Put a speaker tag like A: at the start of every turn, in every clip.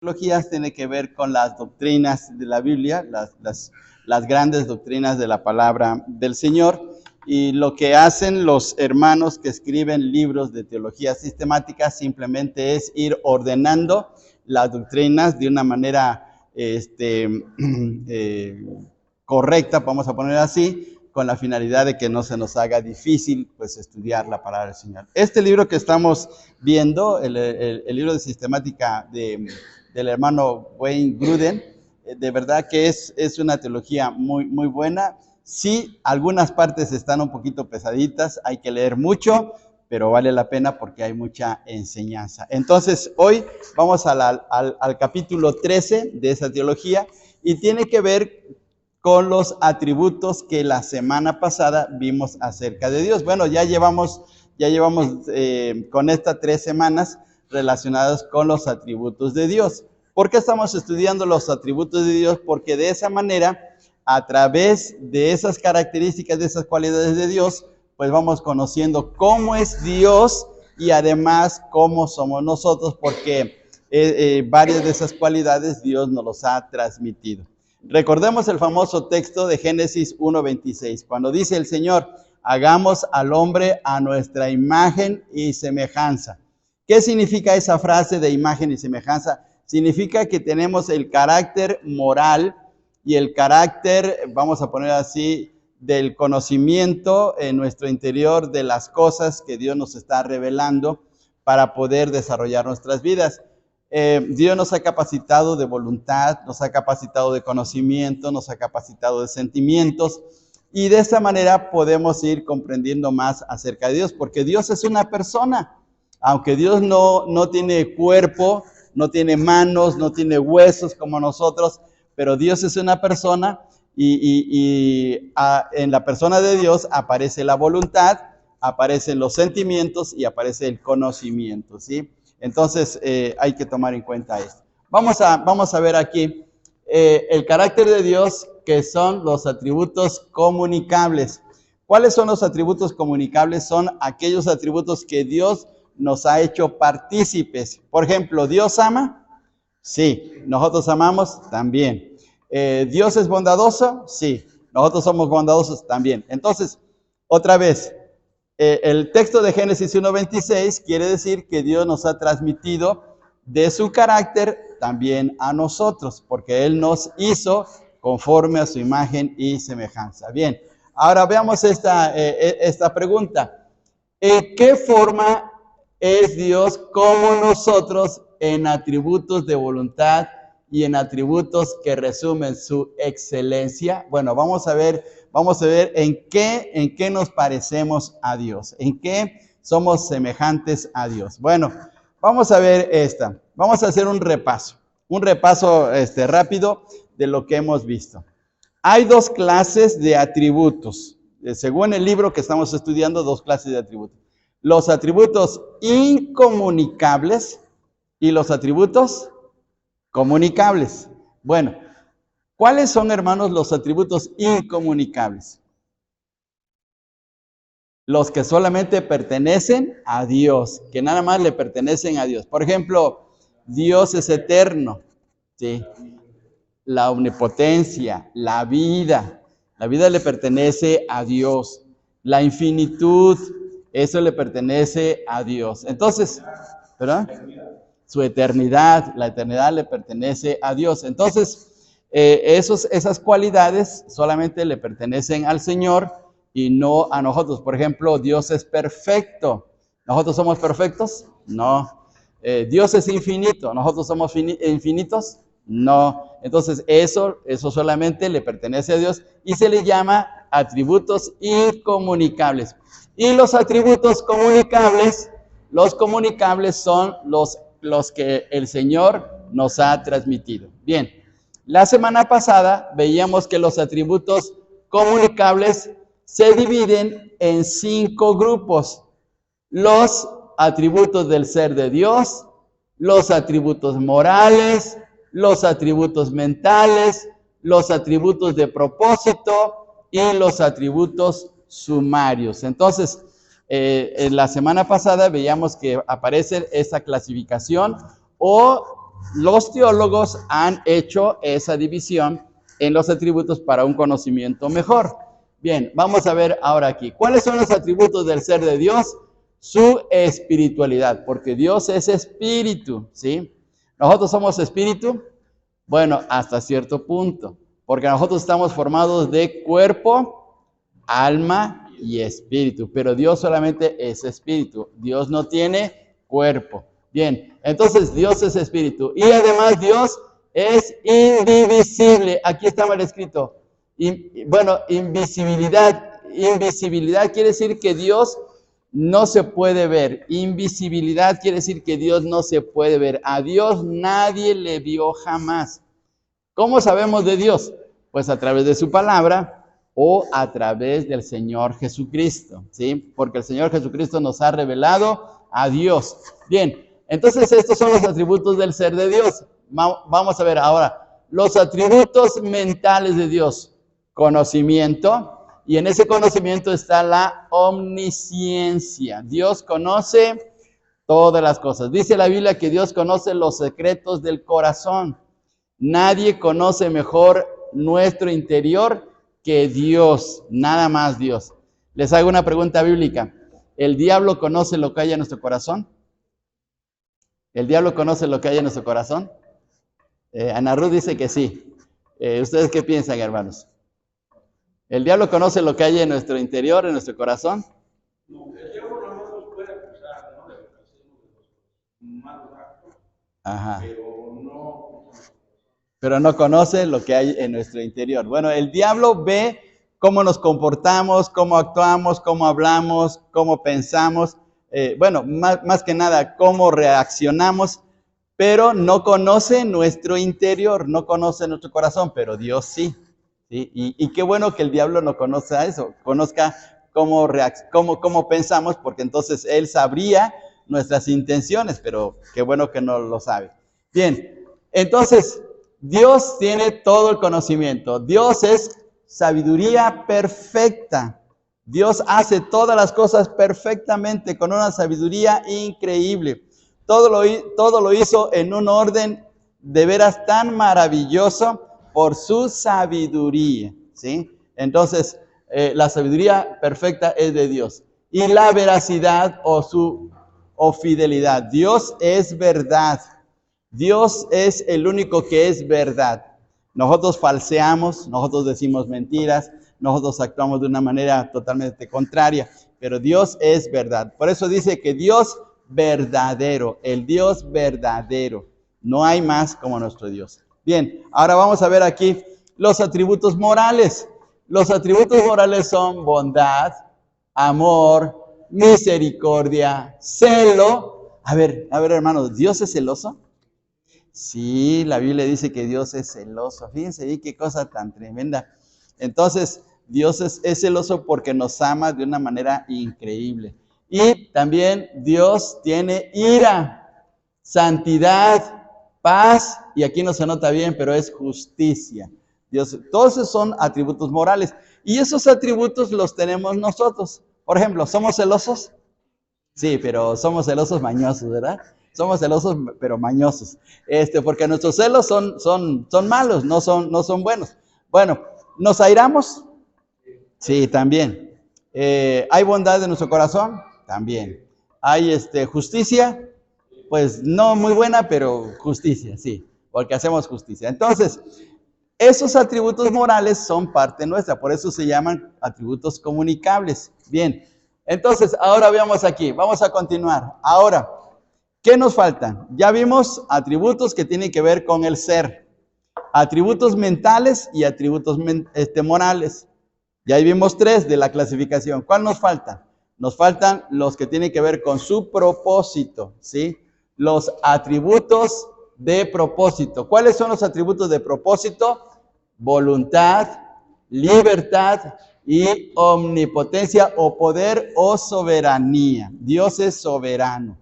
A: teologías tiene que ver con las doctrinas de la Biblia, las grandes doctrinas de la palabra del Señor, y lo que hacen los hermanos que escriben libros de teología sistemática simplemente es ir ordenando las doctrinas de una manera correcta, vamos a poner así, con la finalidad de que no se nos haga difícil pues estudiar la palabra del Señor. Este libro que estamos viendo, el libro de sistemática del hermano Wayne Grudem, de verdad que es una teología muy buena. Sí, algunas partes están un poquito pesaditas, hay que leer mucho, pero vale la pena porque hay mucha enseñanza. Entonces, hoy vamos al capítulo 13 de esa teología y tiene que ver con los atributos que la semana pasada vimos acerca de Dios. Bueno, ya llevamos con estas 3 semanas relacionadas con los atributos de Dios. ¿Por qué estamos estudiando los atributos de Dios? Porque de esa manera, a través de esas características, de esas cualidades de Dios, pues vamos conociendo cómo es Dios y además cómo somos nosotros, porque varias de esas cualidades Dios nos los ha transmitido. Recordemos el famoso texto de Génesis 1:26, cuando dice el Señor, hagamos al hombre a nuestra imagen y semejanza. ¿Qué significa esa frase de imagen y semejanza? Significa que tenemos el carácter moral y el carácter, vamos a poner así, del conocimiento en nuestro interior de las cosas que Dios nos está revelando para poder desarrollar nuestras vidas. Dios nos ha capacitado de voluntad, nos ha capacitado de conocimiento, nos ha capacitado de sentimientos, y de esta manera podemos ir comprendiendo más acerca de Dios, porque Dios es una persona. Aunque Dios no tiene cuerpo, no tiene manos, no tiene huesos como nosotros, pero Dios es una persona y en la persona de Dios aparece la voluntad, aparecen los sentimientos y aparece el conocimiento, ¿sí? Entonces hay que tomar en cuenta esto. Vamos a ver aquí el carácter de Dios, que son los atributos comunicables. ¿Cuáles son los atributos comunicables? Son aquellos atributos que Dios nos ha hecho partícipes. Por ejemplo, ¿Dios ama? Sí. ¿Nosotros amamos? También. ¿Dios es bondadoso? Sí. ¿Nosotros somos bondadosos? También. Entonces, otra vez, el texto de Génesis 1:26 quiere decir que Dios nos ha transmitido de su carácter también a nosotros, porque Él nos hizo conforme a su imagen y semejanza. Bien, ahora veamos esta pregunta. ¿En qué forma es Dios como nosotros en atributos de voluntad y en atributos que resumen su excelencia? Bueno, vamos a ver en qué nos parecemos a Dios, en qué somos semejantes a Dios. Bueno, vamos a ver esta. Vamos a hacer un repaso rápido de lo que hemos visto. Hay 2 clases de atributos. Según el libro que estamos estudiando, 2 clases de atributos. Los atributos incomunicables y los atributos comunicables. Bueno, ¿cuáles son, hermanos, los atributos incomunicables? Los que solamente pertenecen a Dios, que nada más le pertenecen a Dios. Por ejemplo, Dios es eterno, ¿sí? La omnipotencia, la vida le pertenece a Dios. La infinitud, eso le pertenece a Dios. Entonces, ¿verdad? Su eternidad, la eternidad le pertenece a Dios. Entonces, esas cualidades solamente le pertenecen al Señor y no a nosotros. Por ejemplo, Dios es perfecto. ¿Nosotros somos perfectos? No. Dios es infinito. ¿Nosotros somos infinitos? No. Entonces, eso solamente le pertenece a Dios y se le llama atributos incomunicables. Y los atributos comunicables, son los que el Señor nos ha transmitido. Bien, la semana pasada veíamos que los atributos comunicables se dividen en 5 grupos. Los atributos del ser de Dios, los atributos morales, los atributos mentales, los atributos de propósito y los atributos sumarios. Entonces, en la semana pasada veíamos que aparece esta clasificación o los teólogos han hecho esa división en los atributos para un conocimiento mejor. Bien, vamos a ver ahora aquí. ¿Cuáles son los atributos del ser de Dios? Su espiritualidad, porque Dios es espíritu, ¿sí? ¿Nosotros somos espíritu? Bueno, hasta cierto punto, porque nosotros estamos formados de cuerpo, alma y espíritu, pero Dios solamente es espíritu. Dios no tiene cuerpo. Bien, entonces Dios es espíritu y además Dios es indivisible. Aquí está mal escrito. Bueno, invisibilidad. Invisibilidad quiere decir que Dios no se puede ver. Invisibilidad quiere decir que Dios no se puede ver. A Dios nadie le vio jamás. ¿Cómo sabemos de Dios? Pues a través de su palabra o a través del Señor Jesucristo, ¿sí? Porque el Señor Jesucristo nos ha revelado a Dios. Bien, entonces estos son los atributos del ser de Dios. Vamos a ver ahora los atributos mentales de Dios. Conocimiento. Y en ese conocimiento está la omnisciencia. Dios conoce todas las cosas. Dice la Biblia que Dios conoce los secretos del corazón. Nadie conoce mejor nuestro interior que Dios, nada más Dios. Les hago una pregunta bíblica. ¿El diablo conoce lo que hay en nuestro corazón? ¿El diablo conoce lo que hay en nuestro corazón? Ana Ruth dice que sí. ¿Ustedes qué piensan, hermanos? ¿El diablo conoce lo que hay en nuestro interior, en nuestro corazón?
B: No, el diablo no nos puede acusar, ¿no? De lo que hacemos de los malos actos.
A: Ajá.
B: Pero
A: no conoce lo que hay en nuestro interior. Bueno, el diablo ve cómo nos comportamos, cómo actuamos, cómo hablamos, cómo pensamos. Bueno, más que nada, cómo reaccionamos, pero no conoce nuestro interior, no conoce nuestro corazón, pero Dios sí. ¿Sí? Y qué bueno que el diablo no conozca eso, conozca cómo pensamos, porque entonces él sabría nuestras intenciones, pero qué bueno que no lo sabe. Bien, entonces Dios tiene todo el conocimiento. Dios es sabiduría perfecta. Dios hace todas las cosas perfectamente con una sabiduría increíble. Todo lo hizo en un orden de veras tan maravilloso por su sabiduría, ¿sí? Entonces, la sabiduría perfecta es de Dios. Y la veracidad o fidelidad. Dios es verdad. Dios es el único que es verdad. Nosotros falseamos, nosotros decimos mentiras, nosotros actuamos de una manera totalmente contraria, pero Dios es verdad. Por eso dice que Dios verdadero, el Dios verdadero. No hay más como nuestro Dios. Bien, ahora vamos a ver aquí los atributos morales. Los atributos morales son bondad, amor, misericordia, celo. A ver, hermanos, ¿Dios es celoso? Sí, la Biblia dice que Dios es celoso. Fíjense, qué cosa tan tremenda. Entonces, Dios es celoso porque nos ama de una manera increíble. Y también Dios tiene ira, santidad, paz, y aquí no se nota bien, pero es justicia. Dios, todos esos son atributos morales. Y esos atributos los tenemos nosotros. Por ejemplo, ¿somos celosos? Sí, pero somos celosos mañosos, ¿verdad? Somos celosos, pero mañosos. Porque nuestros celos son malos, no son buenos. Bueno, ¿nos airamos? Sí, también. ¿Hay bondad en nuestro corazón? También. ¿Hay justicia? Pues no muy buena, pero justicia, sí, porque hacemos justicia. Entonces, esos atributos morales son parte nuestra, por eso se llaman atributos comunicables. Bien, entonces, ahora veamos aquí, vamos a continuar. Ahora, ¿qué nos faltan? Ya vimos atributos que tienen que ver con el ser, atributos mentales y atributos morales. Ya vimos 3 de la clasificación. ¿Cuál nos falta? Nos faltan los que tienen que ver con su propósito, ¿sí? Los atributos de propósito. ¿Cuáles son los atributos de propósito? Voluntad, libertad y omnipotencia o poder o soberanía. Dios es soberano.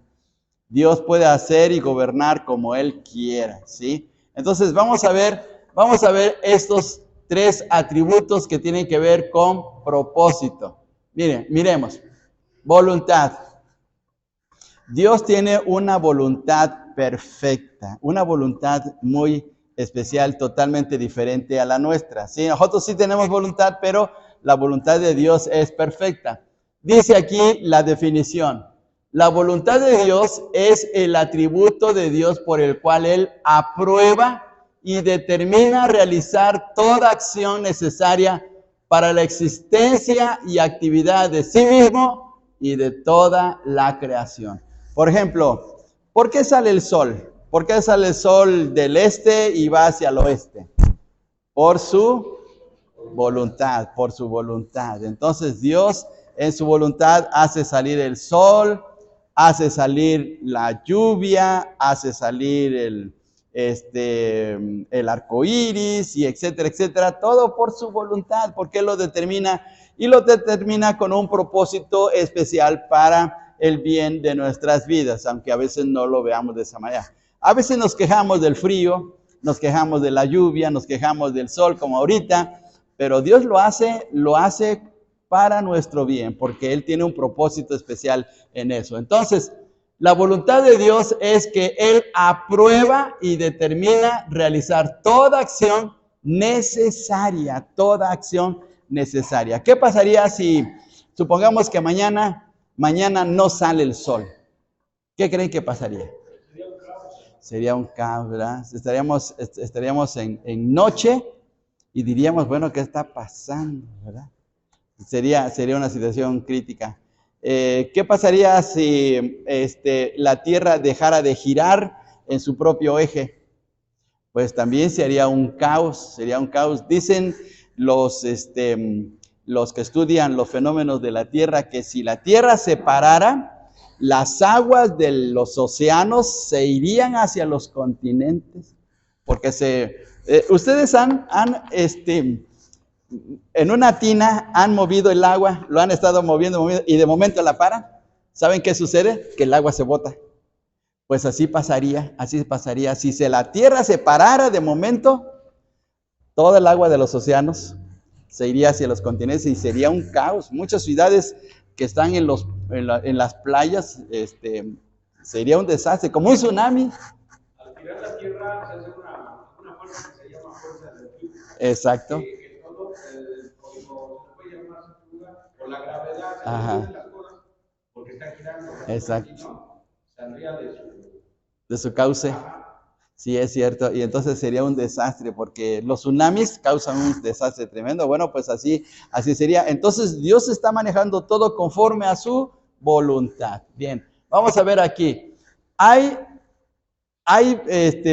A: Dios puede hacer y gobernar como Él quiera, ¿sí? Entonces vamos a ver estos 3 atributos que tienen que ver con propósito. Miremos. Voluntad. Dios tiene una voluntad perfecta. perfecta, una voluntad muy especial, totalmente diferente a la nuestra. ¿Sí? Nosotros sí tenemos voluntad, pero la voluntad de Dios es perfecta. Dice aquí la definición. La voluntad de Dios es el atributo de Dios por el cual Él aprueba y determina realizar toda acción necesaria para la existencia y actividad de sí mismo y de toda la creación. Por ejemplo, ¿por qué sale el sol? ¿Por qué sale el sol del este y va hacia el oeste? Por su voluntad, por su voluntad. Entonces Dios en su voluntad hace salir el sol, hace salir la lluvia, hace salir el arco iris y etcétera, etcétera, todo por su voluntad, porque Él lo determina y lo determina con un propósito especial para el bien de nuestras vidas, aunque a veces no lo veamos de esa manera. A veces nos quejamos del frío, nos quejamos de la lluvia, nos quejamos del sol como ahorita, pero Dios lo hace para nuestro bien, porque Él tiene un propósito especial en eso. Entonces, la voluntad de Dios es que Él aprueba y determina realizar toda acción necesaria, toda acción necesaria. ¿Qué pasaría si, supongamos que mañana no sale el sol? ¿Qué creen que pasaría? Sería un caos, ¿verdad? Estaríamos en noche y diríamos, bueno, ¿qué está pasando, verdad? Sería una situación crítica. ¿Qué pasaría si la Tierra dejara de girar en su propio eje? Pues también sería un caos, Dicen los que estudian los fenómenos de la Tierra que si la Tierra se parara, las aguas de los océanos se irían hacia los continentes, porque ustedes han en una tina han movido el agua, lo han estado moviendo y de momento la paran. ¿Saben qué sucede? Que el agua se bota. Pues así pasaría. Si la Tierra se parara de momento, toda el agua de los océanos se iría hacia los continentes y sería un caos. Muchas ciudades que están en las playas, sería un desastre, como un tsunami.
B: Al tirar la Tierra se hace una fuerza que se llama fuerza del lluvia.
A: Exacto.
B: O la gravedad de las cosas, porque está girando.
A: Exacto.
B: Si no, saldría
A: de su cauce. Sí, es cierto. Y entonces sería un desastre, porque los tsunamis causan un desastre tremendo. Bueno, pues así sería. Entonces Dios está manejando todo conforme a su voluntad. Bien, vamos a ver aquí. Hay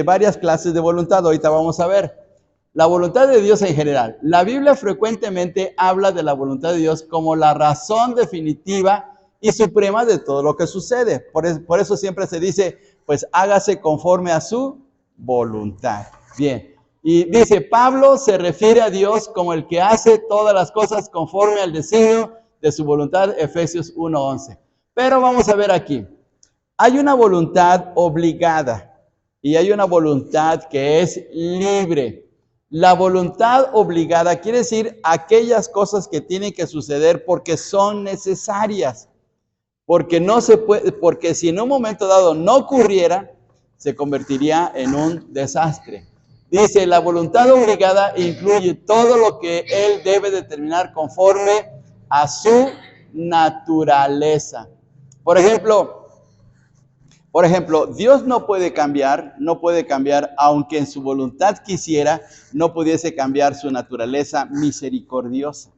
A: varias clases de voluntad. Ahorita vamos a ver. La voluntad de Dios en general. La Biblia frecuentemente habla de la voluntad de Dios como la razón definitiva y suprema de todo lo que sucede. Por eso siempre se dice, pues hágase conforme a su voluntad. Bien. Y dice, Pablo se refiere a Dios como el que hace todas las cosas conforme al designio de su voluntad, Efesios 1:11. Pero vamos a ver aquí. Hay una voluntad obligada y hay una voluntad que es libre. La voluntad obligada quiere decir aquellas cosas que tienen que suceder porque son necesarias, porque no se puede, porque si en un momento dado no ocurriera, se convertiría en un desastre. Dice, la voluntad obligada incluye todo lo que Él debe determinar conforme a su naturaleza. Por ejemplo, Dios no puede cambiar, aunque en su voluntad quisiera, no pudiese cambiar su naturaleza misericordiosa.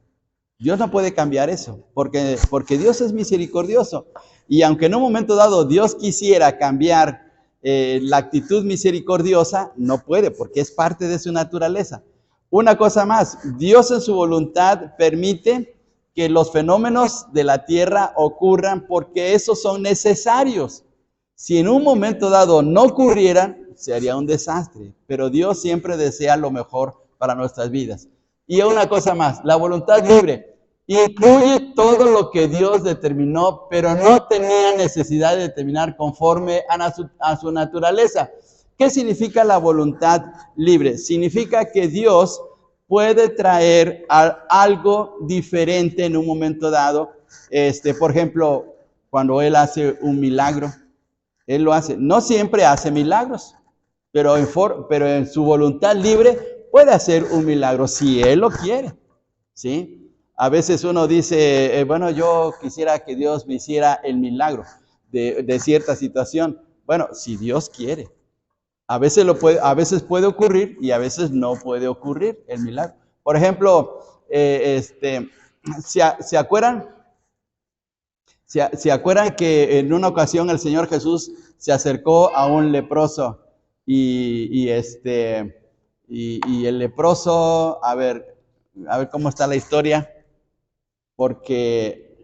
A: Dios no puede cambiar eso, porque Dios es misericordioso. Y aunque en un momento dado Dios quisiera cambiar la actitud misericordiosa, no puede, porque es parte de su naturaleza. Una cosa más, Dios en su voluntad permite que los fenómenos de la tierra ocurran porque esos son necesarios. Si en un momento dado no ocurrieran, sería un desastre, pero Dios siempre desea lo mejor para nuestras vidas. Y una cosa más, la voluntad libre incluye todo lo que Dios determinó, pero no tenía necesidad de determinar conforme a su naturaleza. ¿Qué significa la voluntad libre? Significa que Dios puede traer algo diferente en un momento dado. Por ejemplo, cuando Él hace un milagro, Él lo hace. No siempre hace milagros. pero en su voluntad libre puede hacer un milagro si Él lo quiere, ¿sí? A veces uno dice, bueno, yo quisiera que Dios me hiciera el milagro de cierta situación. Bueno, si Dios quiere. A veces puede ocurrir y a veces no puede ocurrir el milagro. Por ejemplo, ¿se acuerdan? ¿Se acuerdan que en una ocasión el Señor Jesús se acercó a un leproso y el leproso, a ver cómo está la historia, porque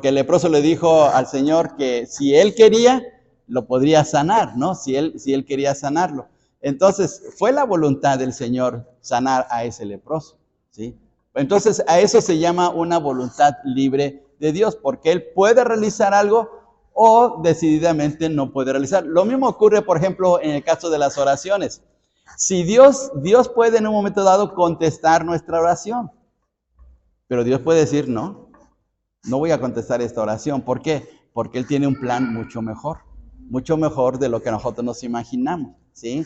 A: el leproso le dijo al Señor que si él quería, lo podría sanar, ¿no? Si él quería sanarlo. Entonces, fue la voluntad del Señor sanar a ese leproso, ¿sí? Entonces, a eso se llama una voluntad libre de Dios, porque Él puede realizar algo o decididamente no puede realizar. Lo mismo ocurre, por ejemplo, en el caso de las oraciones. Si Dios puede en un momento dado contestar nuestra oración, pero Dios puede decir, no voy a contestar esta oración. ¿Por qué? Porque Él tiene un plan mucho mejor de lo que nosotros nos imaginamos, ¿sí?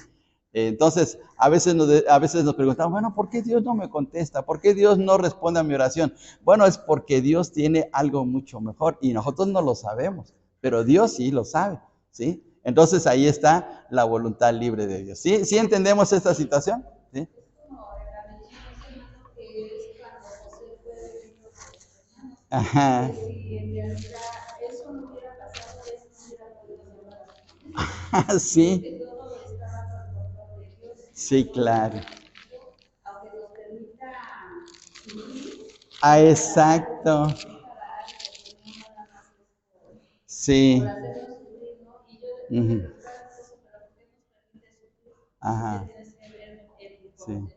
A: Entonces, a veces nos preguntamos, bueno, ¿por qué Dios no me contesta? ¿Por qué Dios no responde a mi oración? Bueno, es porque Dios tiene algo mucho mejor y nosotros no lo sabemos, pero Dios sí lo sabe, ¿sí? Entonces, ahí está la voluntad libre de Dios. ¿Sí? ¿Sí entendemos esta situación? ¿Sí? Ajá. Sí. Sí, claro. Ah, exacto. Sí. Uh-huh. Ajá. Sí.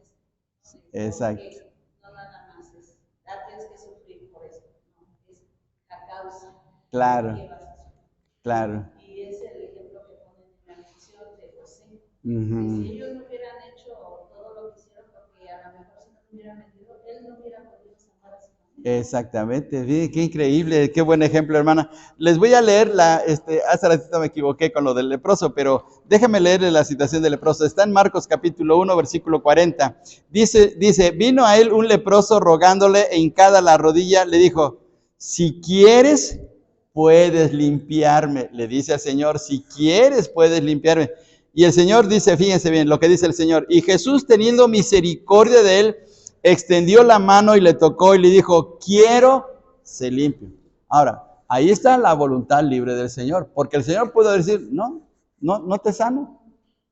A: Exacto. Claro. Claro. Uh-huh. Si ellos no hubieran hecho todo lo que hicieron, porque a lo mejor si no hubieran metido, él no hubiera podido salvar a su familia. Exactamente, sí, qué increíble, qué buen ejemplo, hermana. Les voy a leer hace ratito me equivoqué con lo del leproso, pero déjenme leerle la situación del leproso. Está en Marcos capítulo 1, versículo 40. Dice, vino a él un leproso rogándole e hincada la rodilla, le dijo, si quieres, puedes limpiarme. Le dice al Señor, si quieres, puedes limpiarme. Y el Señor dice, fíjense bien lo que dice el Señor, y Jesús teniendo misericordia de él, extendió la mano y le tocó y le dijo, quiero ser limpio. Ahora, ahí está la voluntad libre del Señor, porque el Señor puede decir, no te sano,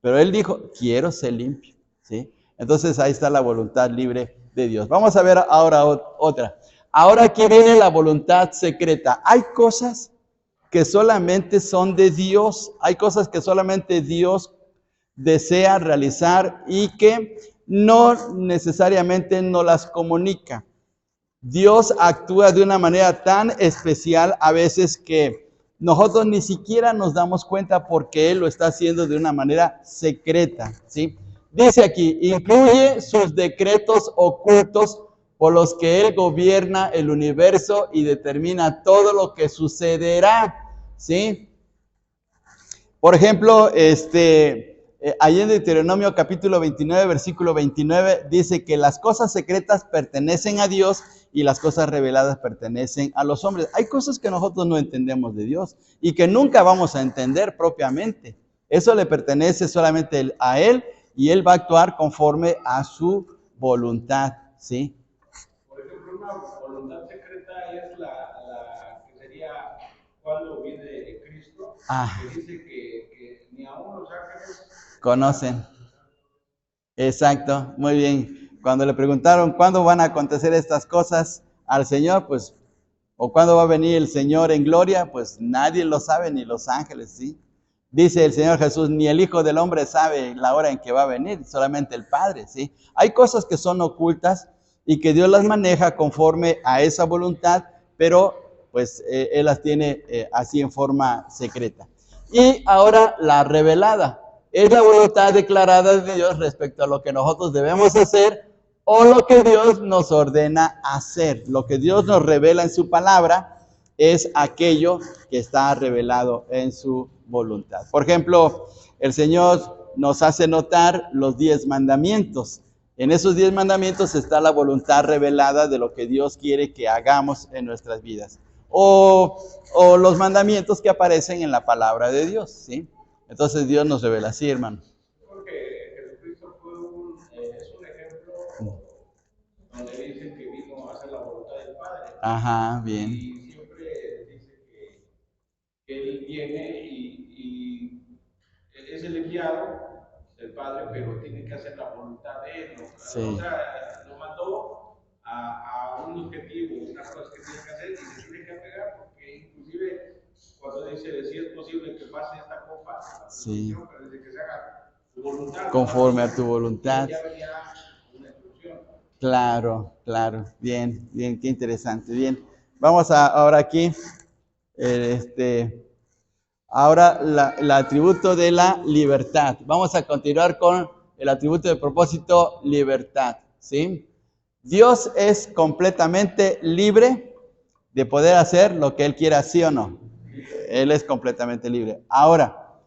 A: pero él dijo, quiero ser limpio, ¿sí? Entonces ahí está la voluntad libre de Dios. Vamos a ver ahora otra. Ahora aquí viene la voluntad secreta. Hay cosas que solamente son de Dios. Hay cosas que solamente Dios desea realizar y que no necesariamente nos las comunica. Dios actúa de una manera tan especial a veces que nosotros ni siquiera nos damos cuenta porque Él lo está haciendo de una manera secreta, ¿sí? Dice aquí, incluye sus decretos ocultos por los que Él gobierna el universo y determina todo lo que sucederá, ¿sí? Por ejemplo, ahí en Deuteronomio capítulo 29, versículo 29, dice que las cosas secretas pertenecen a Dios y las cosas reveladas pertenecen a los hombres. Hay cosas que nosotros no entendemos de Dios y que nunca vamos a entender propiamente. Eso le pertenece solamente a Él y Él va a actuar conforme a su voluntad, ¿sí?
B: Por ejemplo, una voluntad secreta es la que sería cuando viene Cristo, que dice que ni aún los ángeles
A: conocen. Exacto, muy bien. Cuando le preguntaron cuándo van a acontecer estas cosas al Señor, pues, o cuándo va a venir el Señor en gloria, pues nadie lo sabe, ni los ángeles, ¿sí? Dice el Señor Jesús, ni el Hijo del Hombre sabe la hora en que va a venir, solamente el Padre, ¿sí? Hay cosas que son ocultas y que Dios las maneja conforme a esa voluntad, pero pues Él las tiene así en forma secreta. Y ahora la revelada. Es la voluntad declarada de Dios respecto a lo que nosotros debemos hacer o lo que Dios nos ordena hacer. Lo que Dios nos revela en su palabra es aquello que está revelado en su voluntad. Por ejemplo, el Señor nos hace notar los 10 mandamientos. En esos 10 mandamientos está la voluntad revelada de lo que Dios quiere que hagamos en nuestras vidas. O los mandamientos que aparecen en la palabra de Dios, ¿sí? Entonces Dios nos revela así, hermano.
B: Porque Jesucristo es un ejemplo donde dice que vino a hacer la voluntad del Padre.
A: Ajá, bien.
B: Y siempre dice que Él viene y es el enviado del Padre, pero tiene que hacer la voluntad de Él, ¿no? Sí. O sea, lo mandó a un objetivo, unas cosas que tiene que hacer y se tiene que apegar, porque inclusive cuando dice si es posible que pase esta copa,
A: sí,
B: pero dice que se haga tu voluntad.
A: Conforme a tu voluntad.
B: Ya venía una instrucción.
A: Claro, claro, bien, bien, qué interesante, bien. Vamos ahora aquí, ahora el atributo de la libertad. Vamos a continuar con el atributo de propósito, libertad, ¿sí? Dios es completamente libre de poder hacer lo que Él quiera, ¿sí o no? Él es completamente libre. Ahora,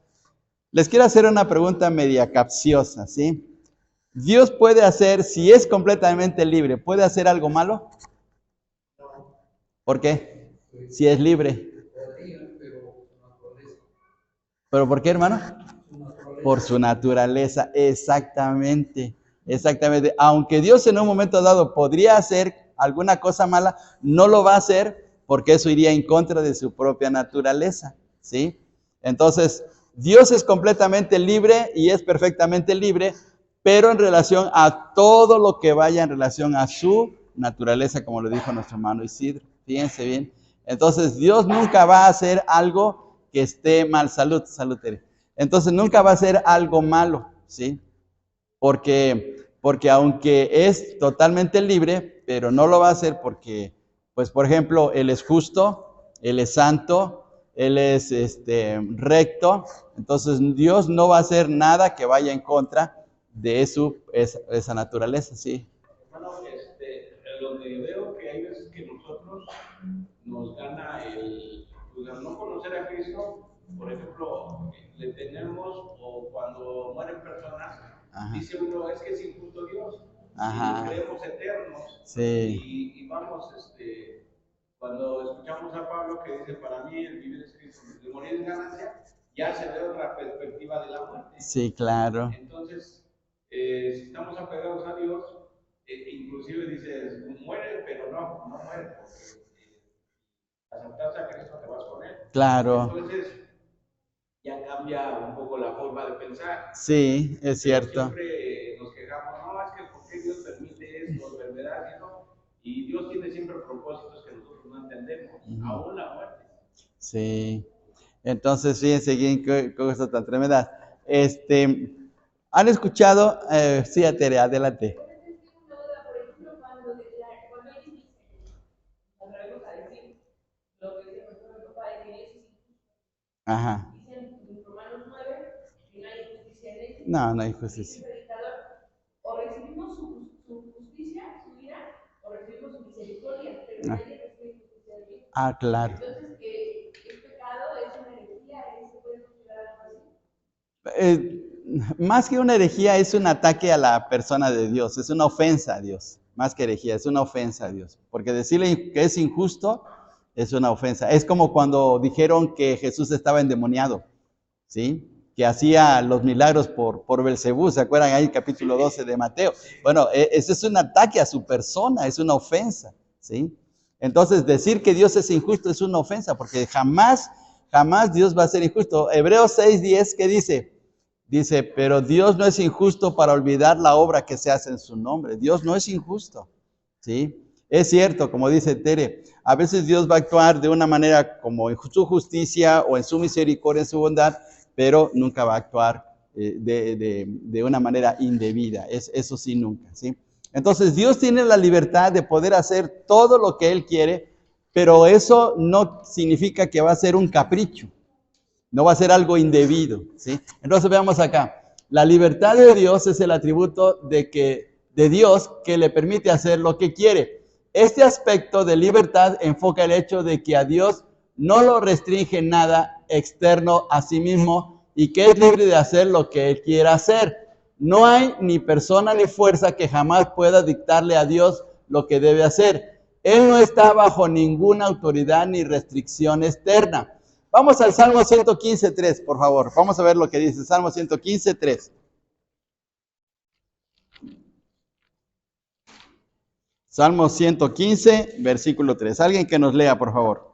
A: les quiero hacer una pregunta media capciosa, ¿sí? Dios puede hacer, si es completamente libre, ¿puede hacer algo malo? ¿Por qué? Si es libre. ¿Pero por qué, hermano? Por su naturaleza, exactamente, exactamente. Aunque Dios en un momento dado podría hacer alguna cosa mala, no lo va a hacer porque eso iría en contra de su propia naturaleza, ¿sí? Entonces, Dios es completamente libre y es perfectamente libre, pero en relación a todo lo que vaya en relación a su naturaleza, como lo dijo nuestro hermano Isidro. Fíjense bien. Entonces, Dios nunca va a hacer algo que esté mal. Salud, Tere. Entonces, nunca va a hacer algo malo, ¿sí? Porque aunque es totalmente libre, pero no lo va a hacer porque, pues, por ejemplo, Él es justo, Él es santo, Él es recto. Entonces, Dios no va a hacer nada que vaya en contra de esa naturaleza, ¿sí?
B: Bueno, lo que veo que hay veces que nosotros nos gana el no conocer a Cristo, por ejemplo, le tenemos, o cuando mueren personas, ajá, dice uno, es que es injusto Dios, ajá, y nos creemos eternos, sí, y vamos, cuando escuchamos a Pablo que dice, para mí el vivir es Cristo, el morir es ganancia, ya se ve otra perspectiva de la muerte.
A: Sí, claro.
B: Entonces, si estamos apegados a Dios, inclusive dices, muere, pero no muere, porque aceptarse a Cristo te vas con Él.
A: Claro.
B: Entonces, ya cambia un poco la forma de pensar.
A: Sí, es cierto.
B: Siempre nos quejamos, no, es que ¿por qué Dios permite esto, enfermedad, y Dios tiene siempre propósitos que nosotros no entendemos, aún la muerte.
A: Sí. Entonces, fíjense bien qué cosa tan tremenda. ¿Han escuchado? Sí, Tere, adelante. Ajá. No hay justicia.
C: O recibimos su justicia, su ira, o recibimos su misericordia, pero nadie recibe justicia de Dios.
A: Ah, claro.
C: Entonces, el pecado es una herejía, ¿se puede considerar algo así?
A: Más que una herejía, es un ataque a la persona de Dios, es una ofensa a Dios. Más que herejía, es una ofensa a Dios. Porque decirle que es injusto es una ofensa. Es como cuando dijeron que Jesús estaba endemoniado, ¿sí? Que hacía los milagros por Belcebú, ¿se acuerdan ahí capítulo 12 de Mateo? Bueno, ese es un ataque a su persona, es una ofensa, ¿sí? Entonces, decir que Dios es injusto es una ofensa, porque jamás Dios va a ser injusto. Hebreos 6:10, ¿qué dice? Dice, pero Dios no es injusto para olvidar la obra que se hace en su nombre. Dios no es injusto, ¿sí? Es cierto, como dice Tere, a veces Dios va a actuar de una manera como en su justicia o en su misericordia, en su bondad, pero nunca va a actuar de una manera indebida. Eso sí, nunca, ¿sí? Entonces, Dios tiene la libertad de poder hacer todo lo que Él quiere, pero eso no significa que va a ser un capricho. No va a ser algo indebido, ¿sí? Entonces, veamos acá. La libertad de Dios es el atributo de Dios que le permite hacer lo que quiere. Este aspecto de libertad enfoca el hecho de que a Dios no lo restringe nada externo a sí mismo, y que es libre de hacer lo que Él quiera hacer. No hay ni persona ni fuerza que jamás pueda dictarle a Dios lo que debe hacer. Él no está bajo ninguna autoridad ni restricción externa. Vamos al Salmo 115.3, por favor. Vamos a ver lo que dice Salmo 115.3. Salmo 115, versículo 3. Alguien que nos lea, por favor.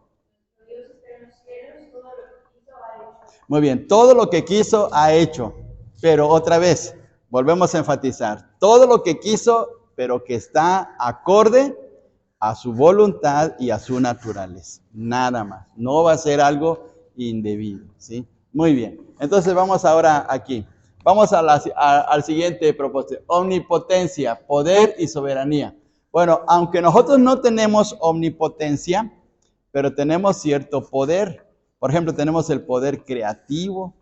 A: Muy bien, todo lo que quiso ha hecho. Pero otra vez, volvemos a enfatizar. Todo lo que quiso, pero que está acorde a su voluntad y a su naturaleza. Nada más. No va a ser algo indebido, ¿sí? Muy bien. Entonces vamos ahora aquí. Vamos al siguiente propósito. Omnipotencia, poder y soberanía. Bueno, aunque nosotros no tenemos omnipotencia, pero tenemos cierto poder. Por ejemplo, tenemos el poder creativo,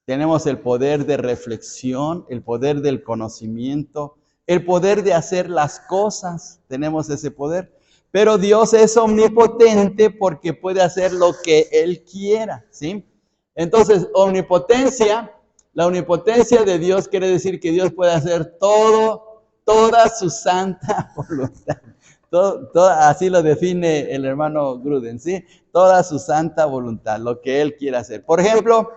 A: tenemos el poder de reflexión, el poder del conocimiento, el poder de hacer las cosas. Tenemos ese poder. Pero Dios es omnipotente porque puede hacer lo que Él quiera, ¿sí? Entonces, omnipotencia, la omnipotencia de Dios quiere decir que Dios puede hacer toda su santa voluntad. Así lo define el hermano Gruden, ¿sí? Toda su santa voluntad, lo que Él quiera hacer. Por ejemplo,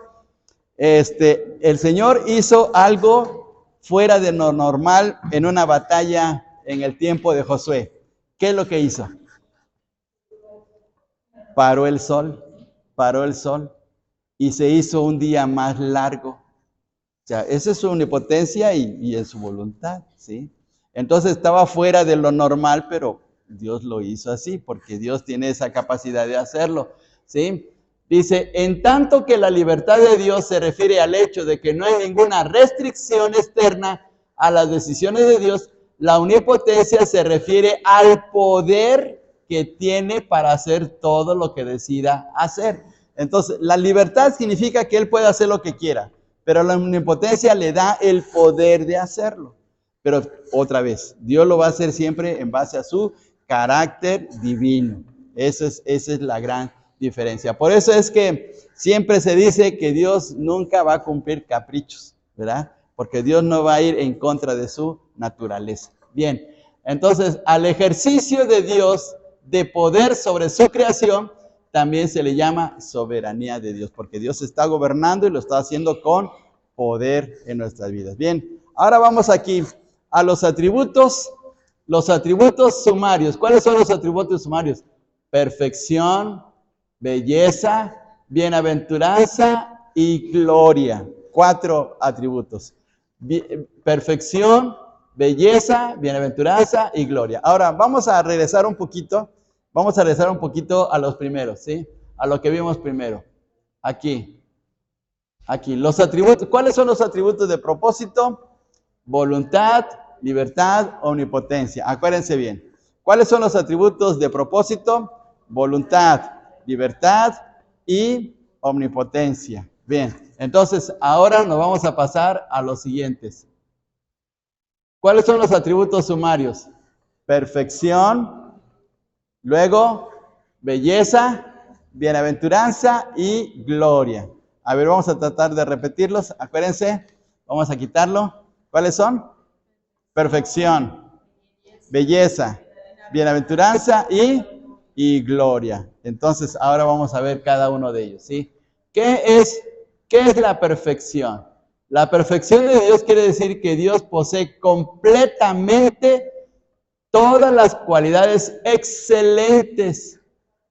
A: el Señor hizo algo fuera de lo normal en una batalla en el tiempo de Josué. ¿Qué es lo que hizo? Paró el sol y se hizo un día más largo. O sea, esa es su omnipotencia y es su voluntad, ¿sí? Entonces estaba fuera de lo normal, pero Dios lo hizo así, porque Dios tiene esa capacidad de hacerlo, ¿sí? Dice, en tanto que la libertad de Dios se refiere al hecho de que no hay ninguna restricción externa a las decisiones de Dios, la omnipotencia se refiere al poder que tiene para hacer todo lo que decida hacer. Entonces, la libertad significa que Él puede hacer lo que quiera, pero la omnipotencia le da el poder de hacerlo. Pero otra vez, Dios lo va a hacer siempre en base a su carácter divino. Esa es la gran diferencia. Por eso es que siempre se dice que Dios nunca va a cumplir caprichos, ¿verdad? Porque Dios no va a ir en contra de su naturaleza. Bien, entonces al ejercicio de Dios de poder sobre su creación también se le llama soberanía de Dios, porque Dios está gobernando y lo está haciendo con poder en nuestras vidas. Bien, ahora vamos aquí a los atributos sumarios. ¿Cuáles son los atributos sumarios? Perfección, belleza, bienaventuranza y gloria. 4 atributos. Perfección, belleza, bienaventuranza y gloria. Ahora vamos a regresar un poquito a los primeros, ¿sí? A lo que vimos primero. Aquí. Los atributos. ¿Cuáles son los atributos de propósito? Voluntad, libertad, omnipotencia. Acuérdense bien. ¿Cuáles son los atributos de propósito? Voluntad, libertad y omnipotencia. Bien, entonces ahora nos vamos a pasar a los siguientes. ¿Cuáles son los atributos sumarios? Perfección, luego belleza, bienaventuranza y gloria. A ver, vamos a tratar de repetirlos. Acuérdense, vamos a quitarlo. ¿Cuáles son? Perfección, belleza, bienaventuranza y gloria. Entonces, ahora vamos a ver cada uno de ellos, ¿sí? ¿Qué es la perfección? La perfección de Dios quiere decir que Dios posee completamente todas las cualidades excelentes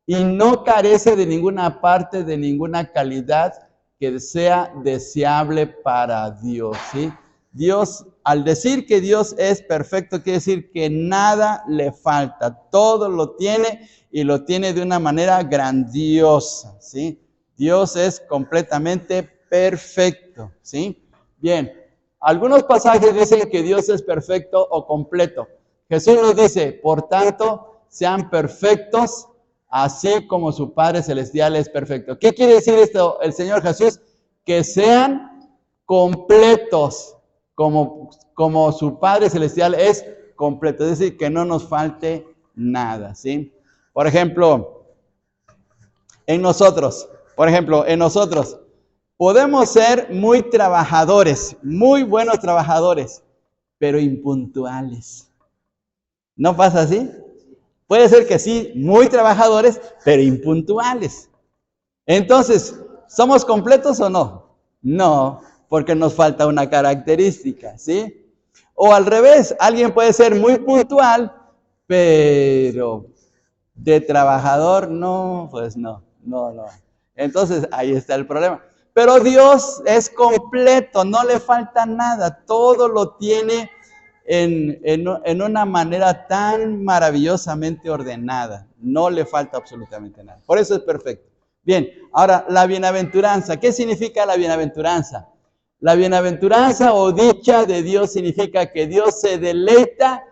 A: y no carece de ninguna parte, de ninguna calidad que sea deseable para Dios, ¿sí? Dios, al decir que Dios es perfecto, quiere decir que nada le falta, todo lo tiene y lo tiene de una manera grandiosa, ¿sí? Dios es completamente perfecto, ¿sí? Bien, algunos pasajes dicen que Dios es perfecto o completo. Jesús nos dice, por tanto, sean perfectos, así como su Padre Celestial es perfecto. ¿Qué quiere decir esto el Señor Jesús? Que sean completos, como su Padre Celestial es completo. Es decir, que no nos falte nada, ¿sí? Por ejemplo, en nosotros, Podemos ser muy trabajadores, muy buenos trabajadores, pero impuntuales. ¿No pasa así? Puede ser que sí, muy trabajadores, pero impuntuales. Entonces, ¿somos completos o no? No, porque nos falta una característica, ¿sí? O al revés, alguien puede ser muy puntual, pero de trabajador, no, pues no. Entonces, ahí está el problema. Pero Dios es completo, no le falta nada, todo lo tiene en una manera tan maravillosamente ordenada, no le falta absolutamente nada. Por eso es perfecto. Bien, ahora la bienaventuranza. ¿Qué significa la bienaventuranza? La bienaventuranza o dicha de Dios significa que Dios se deleita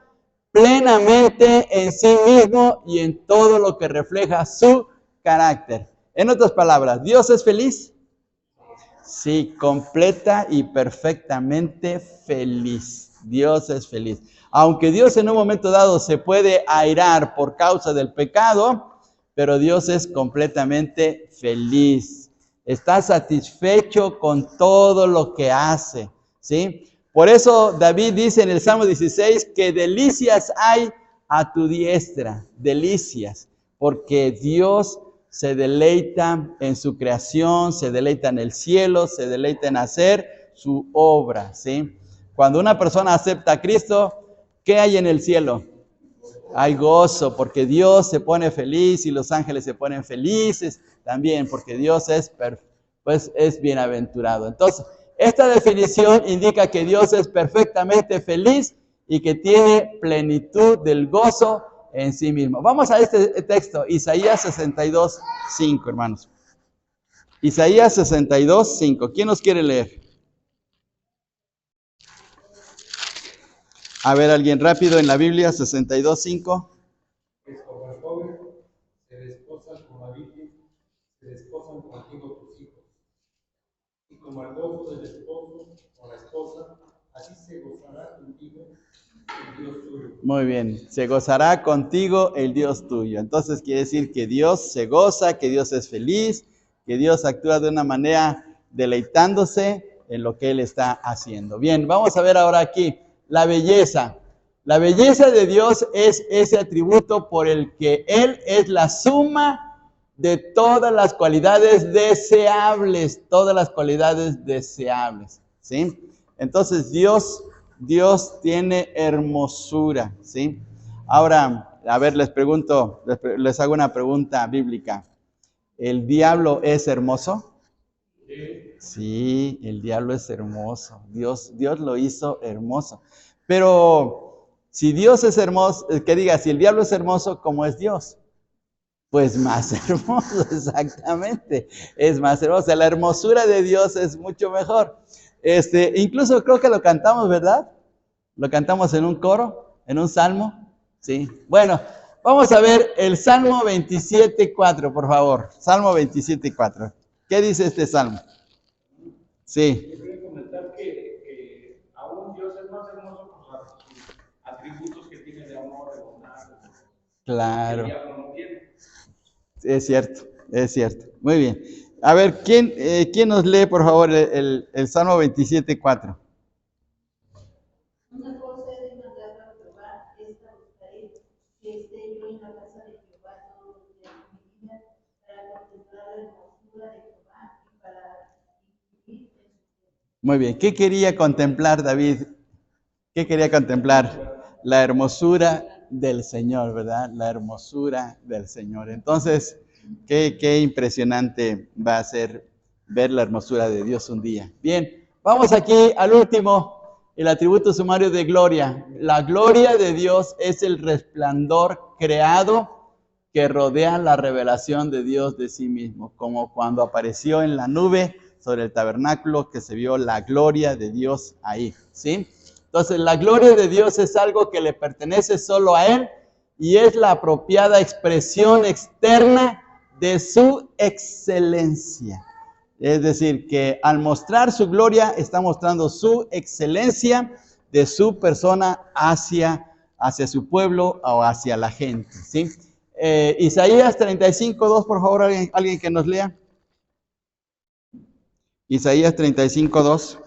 A: plenamente en sí mismo y en todo lo que refleja su carácter. En otras palabras, ¿Dios es feliz? Sí, completa y perfectamente feliz. Dios es feliz. Aunque Dios en un momento dado se puede airar por causa del pecado, pero Dios es completamente feliz. Está satisfecho con todo lo que hace, ¿sí? Por eso David dice en el Salmo 16 que delicias hay a tu diestra, delicias, porque Dios se deleita en su creación, se deleita en el cielo, se deleita en hacer su obra, ¿sí? Cuando una persona acepta a Cristo, ¿qué hay en el cielo? Hay gozo, porque Dios se pone feliz y los ángeles se ponen felices también, porque Dios es bienaventurado. Entonces, esta definición indica que Dios es perfectamente feliz y que tiene plenitud del gozo en sí mismo. Vamos a este texto, Isaías 62:5, hermanos. Isaías 62:5. ¿Quién nos quiere leer? A ver, alguien rápido en la Biblia, 62:5.
D: Pues como el joven se desposan con la virgen, se desposan contigo tus hijos. Y como el gozo del esposo o la esposa, así se gozará contigo el Dios tuyo.
A: Muy bien, se gozará contigo el Dios tuyo. Entonces quiere decir que Dios se goza, que Dios es feliz, que Dios actúa de una manera deleitándose en lo que Él está haciendo. Bien, vamos a ver ahora aquí la belleza. La belleza de Dios es ese atributo por el que Él es la suma de todas las cualidades deseables, ¿sí? Entonces Dios tiene hermosura, ¿sí? Ahora, a ver, les hago una pregunta bíblica. ¿El diablo es hermoso? Sí, el diablo es hermoso. Dios lo hizo hermoso. Pero si Dios es hermoso, si el diablo es hermoso, ¿cómo es Dios? Pues más hermoso, exactamente. Es más hermoso. La hermosura de Dios es mucho mejor. Incluso creo que lo cantamos, ¿verdad? Lo cantamos en un coro, en un salmo. Sí. Bueno, vamos a ver el Salmo 27:4, por favor. Salmo 27:4. ¿Qué dice este salmo? Sí.
B: Yo quería comentar que aún Dios es más hermoso por sus atributos que tiene de amor, de bondad.
A: Claro.
B: Que el diablo no tiene.
A: Es cierto. Muy bien. A ver, ¿quién nos lee, por favor, el Salmo 27:4?
C: Una cosa he demandado a Jehová, esta buscaré, que esté yo en la casa de Jehová todos los días de mi vida, para contemplar la hermosura de Jehová y para vivir en su templo.
A: Muy bien. ¿Qué quería contemplar David? ¿Qué quería contemplar? La hermosura del Señor, ¿verdad? La hermosura del Señor. Entonces, qué impresionante va a ser ver la hermosura de Dios un día. Bien, vamos aquí al último, el atributo sumario de gloria. La gloria de Dios es el resplandor creado que rodea la revelación de Dios de sí mismo, como cuando apareció en la nube sobre el tabernáculo, que se vio la gloria de Dios ahí, ¿sí? Entonces, la gloria de Dios es algo que le pertenece solo a Él y es la apropiada expresión externa de su excelencia. Es decir, que al mostrar su gloria, está mostrando su excelencia de su persona hacia su pueblo o hacia la gente, ¿sí? Isaías 35:2, por favor, alguien que nos lea. Isaías 35:2.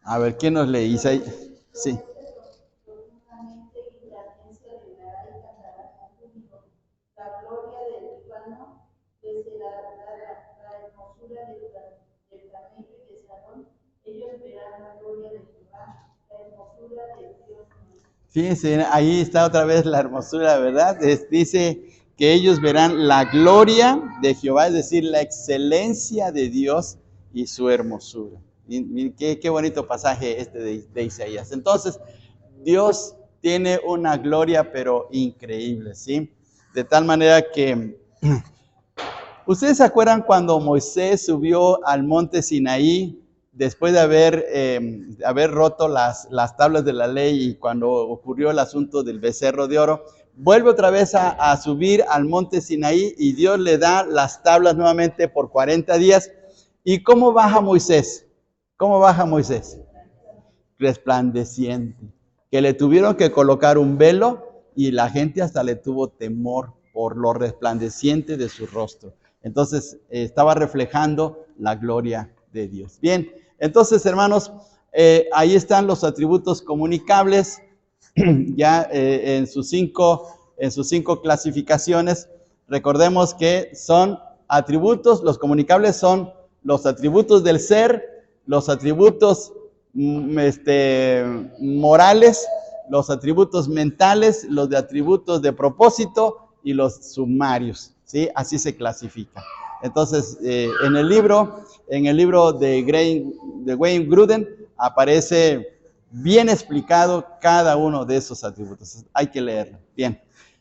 A: A ver, ¿quién nos lee? Isaías. Sí.
C: La gloria del Líbano, desde la hermosura del camello y de Sarón, ellos verán la gloria de Jehová, la hermosura de Dios nuestro.
A: Fíjense, ahí está otra vez la hermosura, ¿verdad? Dice que ellos verán la gloria de Jehová, es decir, la excelencia de Dios y su hermosura. Y qué bonito pasaje este de Isaías. Entonces, Dios tiene una gloria, pero increíble, ¿sí? De tal manera que, ¿ustedes se acuerdan cuando Moisés subió al monte Sinaí después de haber roto las tablas de la ley y cuando ocurrió el asunto del becerro de oro? Vuelve otra vez a subir al monte Sinaí y Dios le da las tablas nuevamente por 40 días. ¿Y cómo baja Moisés? ¿Cómo baja Moisés? Resplandeciente. Que le tuvieron que colocar un velo y la gente hasta le tuvo temor por lo resplandeciente de su rostro. Entonces, estaba reflejando la gloria de Dios. Bien, entonces, hermanos, ahí están los atributos comunicables, ya en sus cinco clasificaciones. Recordemos que son atributos, los comunicables son los atributos del ser, los atributos morales, los atributos mentales, los de atributos de propósito y los sumarios, ¿sí? Así se clasifica. Entonces, en el libro de Wayne Grudem aparece bien explicado cada uno de esos atributos. Hay que leerlo. Bien.